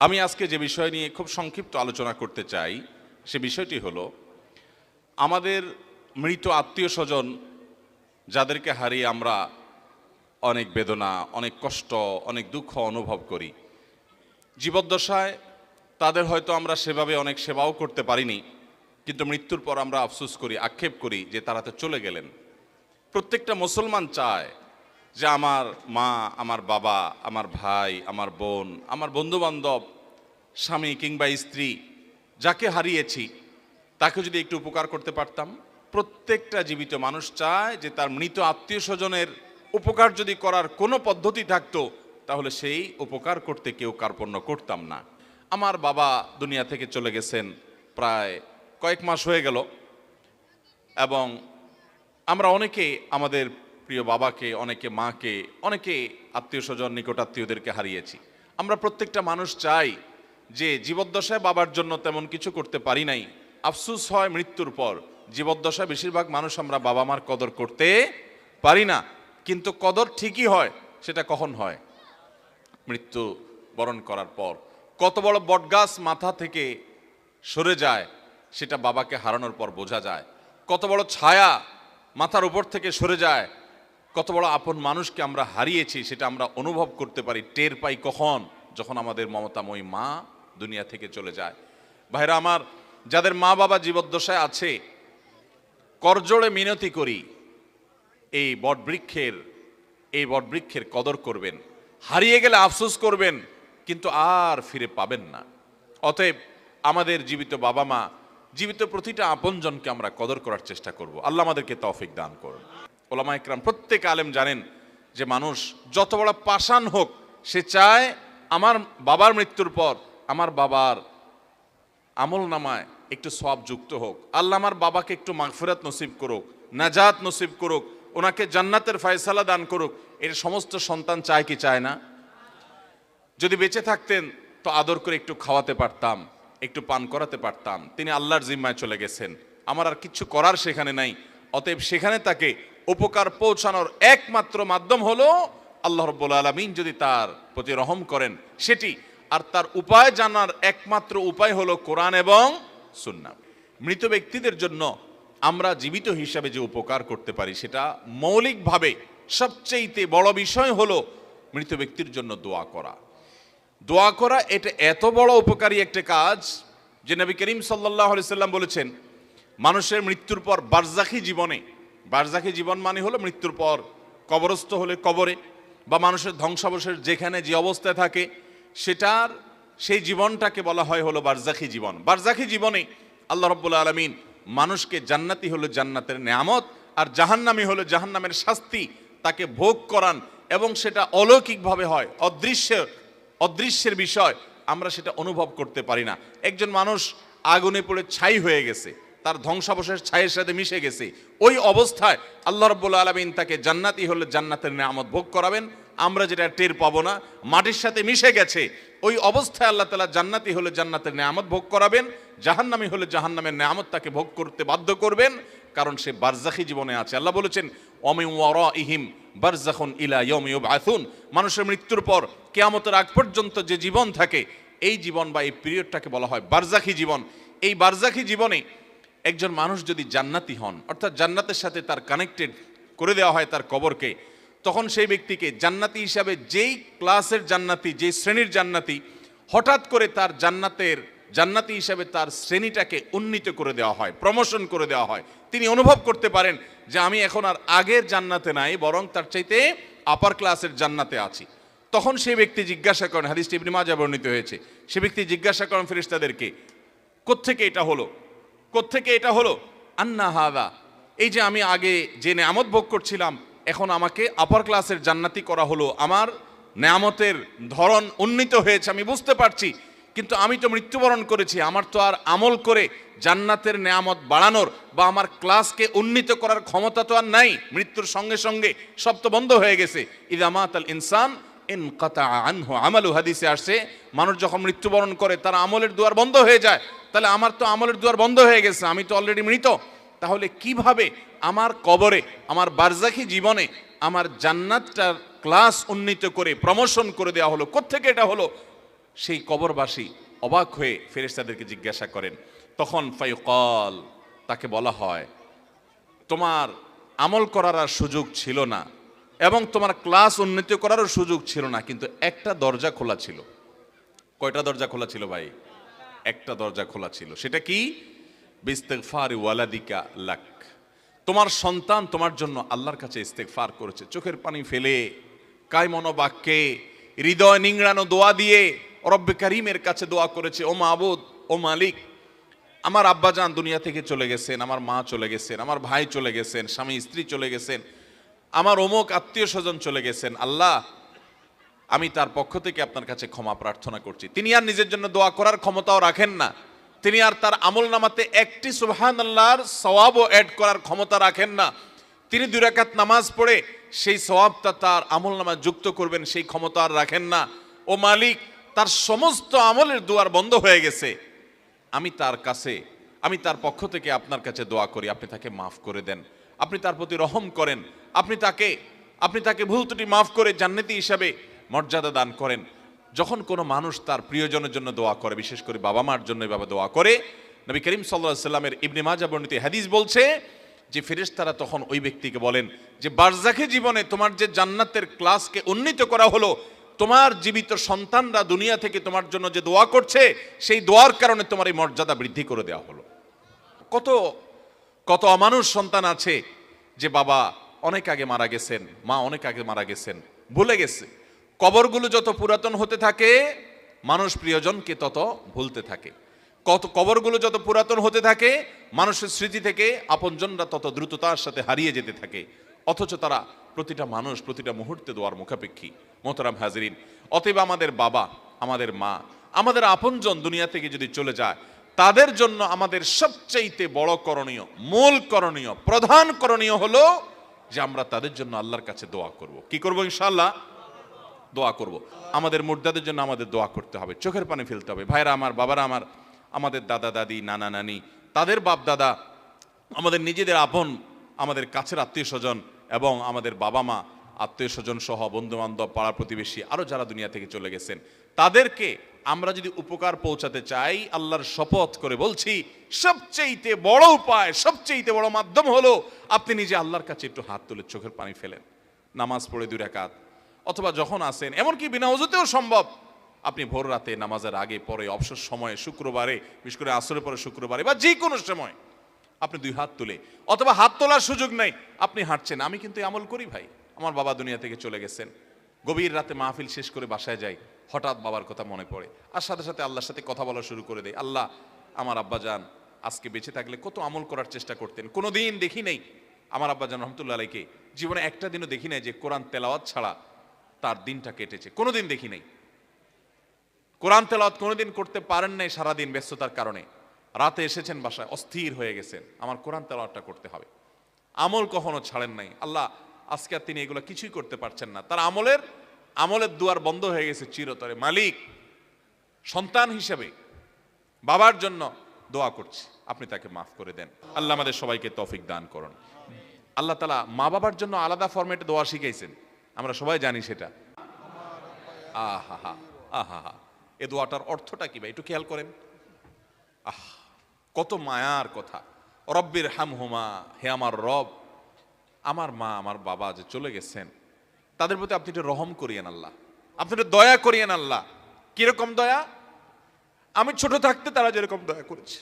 আমি আজকে যে বিষয় নিয়ে খুব সংক্ষিপ্ত আলোচনা করতে চাই সে বিষয়টি হলো আমাদের মৃত আত্মীয় স্বজন যাদেরকে হারিয়ে আমরা অনেক বেদনা, অনেক কষ্ট, অনেক দুঃখ অনুভব করি। জীবদ্দশায় তাদের হয়তো আমরা সেভাবে অনেক সেবাও করতে পারিনি, কিন্তু মৃত্যুর পর আমরা আফসোস করি, আক্ষেপ করি যে তারা তো চলে গেলেন। প্রত্যেকটা মুসলমান চায় যে আমার মা, আমার বাবা, আমার ভাই, আমার বোন, আমার বন্ধুবান্ধব, স্বামী কিংবা স্ত্রী যাকে হারিয়েছি তাকে যদি একটু উপকার করতে পারতাম। প্রত্যেকটা জীবিত মানুষ চায় যে তার মৃত আত্মীয় স্বজনের উপকার যদি করার কোনো পদ্ধতি থাকতো তাহলে সেই উপকার করতে কেউ কার্পণ্য করতাম না। আমার বাবা দুনিয়া থেকে চলে গেছেন প্রায় কয়েক মাস হয়ে গেল, এবং আমরা অনেকে আমাদের প্রিয় বাবাকে, অনেকে মাকে, অনেকে আত্মীয় স্বজন, নিকটাত্মীয়দেরকে হারিয়েছি। আমরা প্রত্যেকটা মানুষ চাই যে জীবদ্দশায় বাবার জন্য তেমন কিছু করতে পারি নাই, আফসোস হয় মৃত্যুর পর। জীবদ্দশায় বেশিরভাগ মানুষ আমরা বাবা মার কদর করতে পারি না, কিন্তু কদর ঠিকই হয়। সেটা কখন হয়? মৃত্যু বরণ করার পর। কত বড় বটগাছ মাথা থেকে সরে যায় সেটা বাবাকে হারানোর পর বোঝা যায়। কত বড় ছায়া মাথার উপর থেকে সরে যায়, কত বড় আপন মানুষকে আমরা হারিয়েছি সেটা আমরা অনুভব করতে পারি, টের পাই কখন? যখন আমাদের মমতাময়ী মা দুনিয়া থেকে চলে যায়। ভাইরা আমার, যাদের মা বাবা জীবদ্দশায় আছে, করজোড়ে মিনতি করি এই বটবৃক্ষের কদর করবেন। হারিয়ে গেলে আফসোস করবেন, কিন্তু আর ফিরে পাবেন না। অতএব আমাদের জীবিত বাবা মা, জীবিত প্রতিটা আপনজনকে আমরা কদর করার চেষ্টা করব। আল্লাহ আমাদেরকে তৌফিক দান করুন। ওলামা ইকরাম, প্রত্যেক আলেম জানেন যে মানুষ যত বড় পাষাণ হোক, সে চায় আমার বাবার মৃত্যুর পর আমার বাবার আমল নামায় একটু সওয়াব যুক্ত হোক। আল্লাহ আমার বাবাকে একটু মাগফিরাত নসিব করুক, নাজাত নসিব করুক, ওনাকে জান্নাতের ফয়সালা দান করুক। এর সমস্ত সন্তান চায় কি চায় না? যদি বেঁচে থাকতেন তো আদর করে একটু খাওয়াতে পারতাম, একটু পান করাতে পারতাম। তিনি আল্লাহর জিম্মায় চলে গেছেন, আমার আর কিছু করার সেখানে নাই। অতএব সেখানে তাকে উপকার পৌঁছানোর একমাত্র মাধ্যম হলো আল্লাহ রাব্বুল আলামিন যদি তার প্রতি রহম করেন সেটি। আর তার উপায় জানার একমাত্র উপায় হলো কোরআন এবং সুন্নাহ। মৃত ব্যক্তিদের জন্য আমরা জীবিত হিসাবে যে উপকার করতে পারি সেটা মৌলিকভাবে সবচেয়ে বড় বিষয় হলো মৃত ব্যক্তির জন্য দোয়া করা। দোয়া করা এটা এত বড় উপকারী একটা কাজ যে নবী করিম সাল্লাল্লাহু আলাইহি সাল্লাম বলেছেন, মানুষের মৃত্যুর পর বারজাখী জীবন মানে হলো মৃত্যুর পর কবরস্থ হলে কবরে, বা মানুষের ধ্বংসাবশেষ যেখানে যে অবস্থায় থাকে সেই জীবনটাকে বলা হয় হলো বারজাখী জীবন। বারজাখী জীবনে আল্লাহ রাব্বুল আলামিন মানুষকে জান্নাতি হলো জান্নাতের নেয়ামত, আর জাহান্নামী হলো জাহান্নামের শাস্তি তাকে ভোগ করান, এবং সেটা অলৌকিকভাবে হয়, অদৃশ্যের বিষয়, আমরা সেটা অনুভব করতে পারি না। একজন মানুষ আগুনে পড়ে ছাই হয়ে গেছে, তার ধ্বংসাবশেষ ছাইয়ের সাথে মিশে গেছে, ওই অবস্থায় আল্লাহ রাব্বুল আলামিন তাকে জান্নাতি হলে জান্নাতের নেয়ামত ভোগ করাবেন। আমরা যেটা টের পাবো না, মাটির সাথে মিশে গেছে, ওই অবস্থায় আল্লাহ তাআলা জান্নাতি হলে জান্নাতের নেয়ামত ভোগ করাবেন, জাহান্নামী হলে জাহান্নামের নেয়ামত তাকে ভোগ করতে বাধ্য করবেন, কারণ সে বারজাখী জীবনে আছে। আল্লাহ বলেছেন, ওয়ামিন ওয়ারাইহিম বারযাখুন ইলা ইয়াউমি ইউবআসুন। মানুষের মৃত্যুর পর কিয়ামতের আগ পর্যন্ত যে জীবন থাকে, এই জীবন বা এই পিরিয়ডটাকে বলা হয় বারজাখী জীবন। এই বারজাখী জীবনে একজন মানুষ যদি জান্নাতি হন, অর্থাৎ জান্নাতের সাথে তার কানেক্টেড করে দেওয়া হয় তার কবরকে, তখন সেই ব্যক্তিকে জান্নাতি হিসাবে যেই ক্লাসের জান্নাতি, যেই শ্রেণীর জান্নাতি, হঠাৎ করে তার জান্নাতি হিসাবে তার শ্রেণীটাকে উন্নীত করে দেওয়া হয়, প্রমোশন করে দেওয়া হয়। তিনি অনুভব করতে পারেন যে আমি এখন আর আগের জান্নাতে নাই, বরং তার চাইতে আপার ক্লাসের জান্নাতে আছি। তখন সেই ব্যক্তি জিজ্ঞাসা করেন, হাদিসটি ইবনে মাজাহ বর্ণিত হয়েছে, সে ব্যক্তি জিজ্ঞাসা করেন ফেরেশতাদেরকে, কোত্থেকে এটা হলো? আন্না হাদা, এই যে আমি আগে যে নেয়ামত ভোগ করছিলাম, এখন আমাকে আপার ক্লাসের জান্নাতি করা হলো, আমার নেয়ামতের ধরন উন্নীত হয়েছে, আমি বুঝতে পারছি, কিন্তু আমি তো মৃত্যুবরণ করেছি, আমার তো আর আমল করে জান্নাতের নেয়ামত বাড়ানোর বা আমার ক্লাসকে উন্নীত করার ক্ষমতা তো আর নাই। মৃত্যুর সঙ্গে সঙ্গে সব তো বন্ধ হয়ে গেছে। ইযা মাতাল ইনসান ইনকাতা আনহু আমালু, হাদিসে আসছে, মানুষ যখন মৃত্যুবরণ করে তার আমলের দুয়ার বন্ধ হয়ে যায়। তাহলে আমার তো আমলের দুয়ার বন্ধ হয়ে গেছে, আমি তো অলরেডি মৃত। তাহলে কিভাবে আমার কবরে, আমার বারজাখী জীবনে আমার জান্নাতটার ক্লাস উন্নীত করে প্রমোশন করে দেওয়া হলো? কোত্থেকে এটা হলো? সেই কবরবাসী অবাক হয়ে ফেরেশতাদেরকে জিজ্ঞাসা করেন। তখন ফায়ুকাল, তাকে বলা হয় তোমার আমল করার আর সুযোগ ছিল না এবং তোমার ক্লাস উন্নতি করারও সুযোগ ছিল না, কিন্তু একটা দরজা খোলা ছিল। কয়টা দরজা খোলা ছিল ভাই? একটা দরজা খোলা ছিল। সেটা কি? বিস্তিগফারি ওয়ালাদিকা লাক, তোমার সন্তান তোমার জন্য আল্লাহর কাছে ইস্তেগফার করেছে, চোখের পানি ফেলে কায়মন বাক্যে হৃদয় নিংড়ানো দোয়া দিয়ে রব্বে কারীমের কাছে দোয়া করেছে, ও মাবুদ, ও মালিক, আমার আব্বাজান দুনিয়া থেকে চলে গেছেন, আমার মা চলে গেছেন, আমার ভাই চলে গেছেন, স্বামী স্ত্রী চলে গেছেন, আমার অমুক আত্মীয় স্বজন চলে গেছেন, আল্লাহ আমি তার পক্ষ থেকে আপনার কাছে ক্ষমা প্রার্থনা করছি। তিনি আর নিজের জন্য দোয়া করার ক্ষমতাও রাখেন না, তিনি আর তার আমল নামাতে একটি সুবহানাল্লাহর সওয়াবও অ্যাড করার ক্ষমতা রাখেন না। তিনি 2 রাকাত নামাজ পড়ে সেই সওয়াবটা তার আমল নামায় যুক্ত করবেন সেই ক্ষমতা আর রাখেন না। ও মালিক, তার সমস্ত আমলের দুয়ার বন্ধ হয়ে গেছে, আমি তার পক্ষ থেকে আপনার কাছে দোয়া করি, আপনি তাকে মাফ করে দেন, আপনি তার প্রতি রহম করেন, আপনি তাকে ভুল ত্রুটি মাফ করে জান্নাতি হিসাবে মর্যাদা দান করেন। যখন কোনো মানুষ তার প্রিয়জনের জন্য দোয়া করে, বিশেষ করে বাবা মার জন্য এভাবে দোয়া করে, নবী করিম সাল্লাল্লাহু আলাইহি সাল্লামের ইবনে মাজাহ বর্ণিত হাদিস বলছে যে ফেরেশতারা তখন ওই ব্যক্তিকে বলেন যে বারজাখে জীবনে তোমার যে জান্নাতের ক্লাসকে উন্নীত করা হলো, তোমার জীবিত সন্তানরা দুনিয়া থেকে তোমার জন্য যে দোয়া করছে, সেই দোয়ার কারণে তোমার এই মর্যাদা বৃদ্ধি করে দেওয়া হলো। কত কত অমানুষ সন্তান আছে যে বাবা অনেক আগে মারা গেছেন, মা অনেক আগে মারা গেছেন, ভুলে গেছে। কবরগুলো যত পুরাতন হতে থাকে, মানুষ প্রিয়জনকে তত ভুলতে থাকে। কবরগুলো যত পুরাতন হতে থাকে, মানুষের স্মৃতি থেকে আপনজনরা তত দ্রুততার সাথে হারিয়ে যেতে থাকে। অথচ তারা প্রতিটা মানুষ প্রতিটা মুহূর্তে দোয়ার মুখাপেক্ষী। মোহতারাম হাজরিন, অতএব আমাদের বাবা, আমাদের মা, আমাদের আপনজন দুনিয়া থেকে যদি চলে যায়, তাদের জন্য আমাদের সবচাইতে বড় করণীয়, মূল করণীয়, প্রধান করণীয় হলো যে আমরা তাদের জন্য আল্লাহর কাছে দোয়া করব। কি করব? ইনশাআল্লাহ দোয়া করব। আমাদের মুর্দাদের জন্য আমাদের দোয়া করতে হবে, চোখের পানি ফেলতে হবে। ভাইরা আমার, বাবারা আমার, আমাদের দাদা দাদি, নানা নানি, তাদের বাপ দাদা, আমাদের নিজেদের আপন, আমাদের কাছের আত্মীয় স্বজন এবং আমাদের বাবা মা, আত্মীয় স্বজন সহ বন্ধু বান্ধব, পাড়া প্রতিবেশী, আরো যারা দুনিয়া থেকে চলে গেছেন, তাদেরকে আমরা যদি উপকার পৌঁছাতে চাই, আল্লাহর শপথ করে বলছি, সবচেয়ে বড় উপায়, সবচেয়ে বড় মাধ্যম হলো আপনি নিজে আল্লাহর কাছে একটু হাত তুলে চোখের পানি ফেলেন, নামাজ পড়ে 2 রাকাত, অথবা যখন আসেন, এমনকি বিনা ওযুতেও সম্ভব, আপনি ভোর রাতে নামাজের আগে পরে অবসর সময়ে, শুক্রবারে, বিশেষ করে আসরের পরে শুক্রবারে বা যে কোনো সময় আপনি 2 হাত তুলে, অথবা হাত তোলার সুযোগ নেই, আপনি হাঁটছেন। আমি কিন্তু আমল করি ভাই, আমার বাবা দুনিয়া থেকে চলে গেছেন, গভীর রাতে মাহফিল শেষ করে বাসায় যাই, হঠাৎ বাবার কথা মনে পড়ে, আর সাথে সাথে আল্লাহর সাথে কথা বলা শুরু করে দেয়। আল্লাহ, আমার আব্বাজান আজকে বেঁচে থাকলে কত আমল করার চেষ্টা করতেন, কোনোদিন দেখি নেই আমার আব্বাজান রহমতুল্লাহ আলাইকে জীবনে একটা দিনও দেখি নাই যে কোরআন তেলাওয়াত ছাড়া তার দিনটা কেটেছে, কোনোদিন দেখি নাই। কোরআন তেলাওয়াত কোনোদিন করতে পারেন নাই সারাদিন ব্যস্ততার কারণে, রাতে এসেছেন বাসায় অস্থির হয়ে গেছেন, আমার কোরআন তেলাওয়াতটা করতে হবে। আমল কখনো ছাড়েন নাই। আল্লাহ, আজকে আর তিনি এগুলো কিছুই করতে পারছেন না, তার আমলের দুয়ার বন্ধ হয়ে গেছে চিরতরে। মালিক, সন্তান হিসেবে বাবার জন্য দোয়া করছি, আপনি তাকে মাফ করে দেন। আল্লাহ আমাদের সবাইকে তৌফিক দান করুন। আল্লাহ তাআলা মা বাবার জন্য আলাদা ফরম্যাটে দোয়া শিখাইছেন, আমরা সবাই জানি সেটা। আহা আহা, এ দোয়াটার অর্থটা কি ভাই একটু খেয়াল করেন। কত মায়ার কথা। রব্বির হামহুমা, হে আমার রব, আমার মা আমার বাবা যে চলে গেছেন, তাদের প্রতি আপনি একটু রহম করিয়েন আল্লাহ, আপনি একটু দয়া করিয়েন আল্লাহ। কিরকম দয়া? আমি ছোট থাকতে তারা যেরকম দয়া করেছে।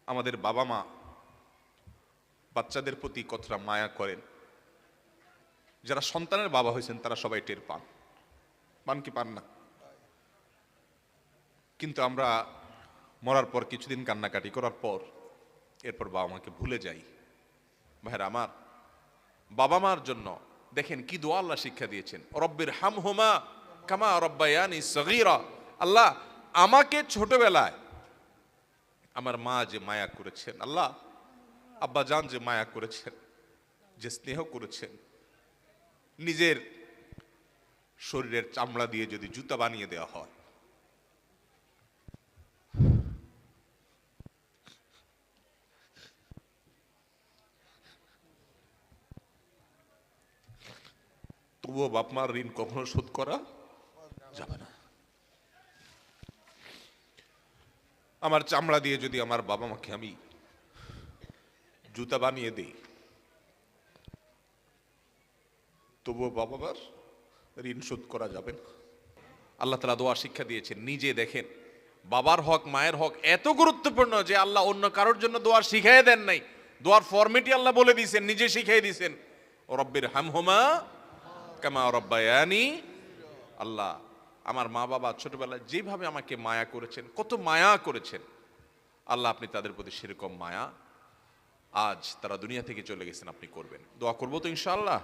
আমাদের বাবা মা বাচ্চাদের প্রতি কতটা মায়া করেন, যারা সন্তানের বাবা হয়েছেন তারা সবাই টের পান কি পান না? কিন্তু আমরা মরার পর কিছুদিন কান্নাকাটি করার পর এরপর বাবা মাকে ভুলে যাই। ভাইরা আমার, বাবা মার জন্য দেখেন কি দোয়া আল্লাহ শিক্ষা দিয়েছেন, রব্বির হামহুমা কামা রব্বায়ানি সগীরা। আল্লাহ, আমাকে ছোটবেলায় আমার মা যে মায়া করেছেন, আল্লাহ আব্বা জান যে মায়া করেছেন, যে স্নেহ করেছেন, নিজের শরীরের চামড়া দিয়ে যদি জুতা বানিয়ে দেওয়া হয়, তবুও বাপ মার ঋণ কখনো শোধ করা যাবে না। আমার চামড়া দিয়ে যদি আমার বাবা মাকে আমি জুতা বানিয়ে দেই, তবুও বাবা মার ঋণ শোধ করা যাবে না। আল্লাহ তাআলা দোয়া শিক্ষা দিয়েছেন, নিজে দেখেন বাবার হক মায়ের হক এত গুরুত্বপূর্ণ যে আল্লাহ অন্য কারোর জন্য দোয়া শিখাই দেন নাই, দোয়ার ফরম্যাটই আল্লাহ বলে দিয়েছেন, নিজে শিখাই দিয়েছেন, রব্বির হামহুমা কামা রব্বায়ানি। আল্লাহ আমার মা বাবা ছোটবেলায় যেভাবে আমাকে মায়া করেছেন, কত মায়া করেছেন, আল্লাহ আপনি তাদের প্রতি সেরকম মায়া আজ তারা দুনিয়া থেকে চলে গেছেন আপনি করবেন। দোয়া করবো তো ইনশাআল্লাহ।